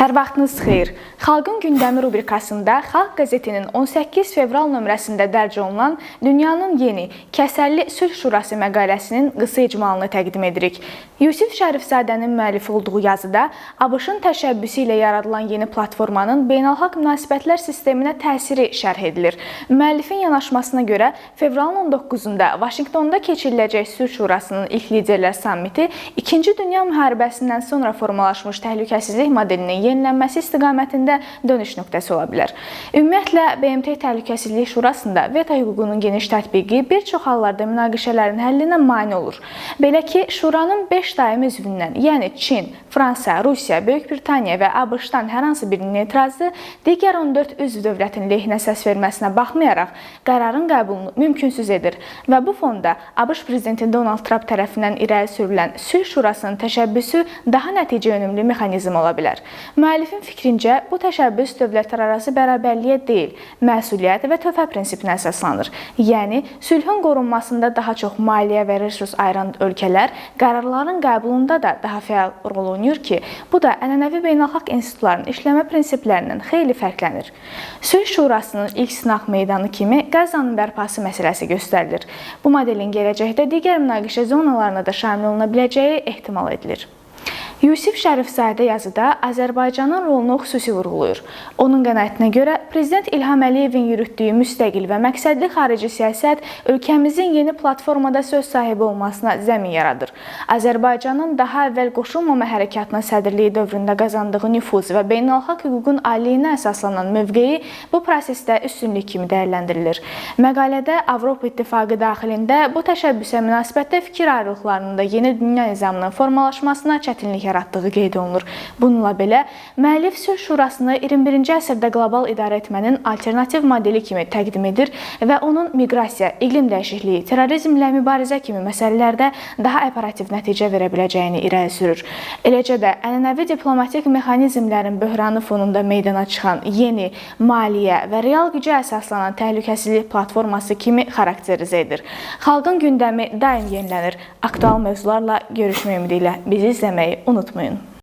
Hər vaxtınız xeyir. Xalqın gündəmi rubrikasında Xalq qəzetinin 18 fevral nömrəsində dərc olunan dünyanın yeni, kəsərli sülh şurası məqaləsinin qısa icmalını təqdim edirik. Yusif Şərifzadənin müəllifi olduğu yazıda ABŞ-ın təşəbbüsü ilə yaradılan yeni platformanın beynəlxalq münasibətlər sisteminə təsiri şərh edilir. Müəllifin yanaşmasına görə fevralın 19-da Vaşinqtonda keçiriləcək sülh şurasının ilk liderlər sammiti 2-ci Dünya müharibəsindən sonra formalaşmış təhlükəsizlik modelinin yenilənməsi istiqamətində dönüş nöqtəsi ola bilər. Ümumiyyətlə, BMT Təhlükəsizlik Şurasında veto hüququnun geniş tətbiqi bir çox hallarda münaqişələrin həllinə mane olur. Belə ki, Şuranın 5 daimi üzvündən, yəni Çin, Fransa, Rusiya, Böyük Britaniya və ABŞ-dan hər hansı birinin etirazı digər 14 üzv dövlətin lehinə səs verməsinə baxmayaraq qərarın qəbulunu mümkünsüz edir və bu fonda ABŞ prezidenti Donald Trump tərəfindən irəli sürülən sülh şurasının təşəbbüsü daha nəticə yönümlü mexanizm ola bilər. Müəllifin fikrincə, bu təşəbbüs dövlətlərarası bərabərliyə deyil, məsuliyyət və töhfə prinsipinə əsaslanır. Yəni, sülhün qorunmasında daha çox maliyyə və resurs ayıran ölkələr qərarların qəbulunda da daha fəal rol oynayır ki, bu da ənənəvi beynəlxalq institutların işləmə prinsiplərindən xeyli fərqlənir. Sülh şurasının ilk sınaq meydanı kimi Qəzzanın bərpası məsələsi göstərilir. Bu modelin gələcəkdə digər münaqişə zonalarına da şamil oluna biləcəyi ehtimal edilir. Yusif Şərifzadə yazıda Azərbaycanın rolunu xüsusi vurğulayır. Onun qənaətinə görə, Prezident İlham Əliyevin yürütdüyü müstəqil və məqsədli xarici siyasət ölkəmizin yeni platformada söz sahibi olmasına zəmin yaradır. Azərbaycanın daha əvvəl qoşulmama hərəkatının sədrliyi dövründə qazandığı nüfuz və beynəlxalq hüququn aliyinə əsaslanan mövqeyi bu prosesdə üstünlük kimi dəyərləndirilir. Məqalədə Avropa İttifaqı daxilində bu təşəbbüsə münasibətdə fikir ayrılıqlarının da yeni dünya nizamının formalaşmasına çətinlik yaratdığı qeyd olunur. Bununla belə, müəllif sülh şurasını 21-ci əsrdə qlobal idarə etmənin alternativ modeli kimi təqdim edir və onun miqrasiya, iqlim dəyişikliyi, terrorizmlə mübarizə kimi məsələlərdə daha operativ nəticə verə biləcəyini irəli sürür. Eləcə də ənənəvi diplomatik mexanizmlərin böhranı fonunda meydana çıxan yeni, maliyyə və real gücə əsaslanan təhlükəsizlik platforması kimi xarakterizə edir. Xalqın gündəmi daim yenilənir. Aktual mövzularla görüşmək ümidi ilə bizi izləməyi unutmayın.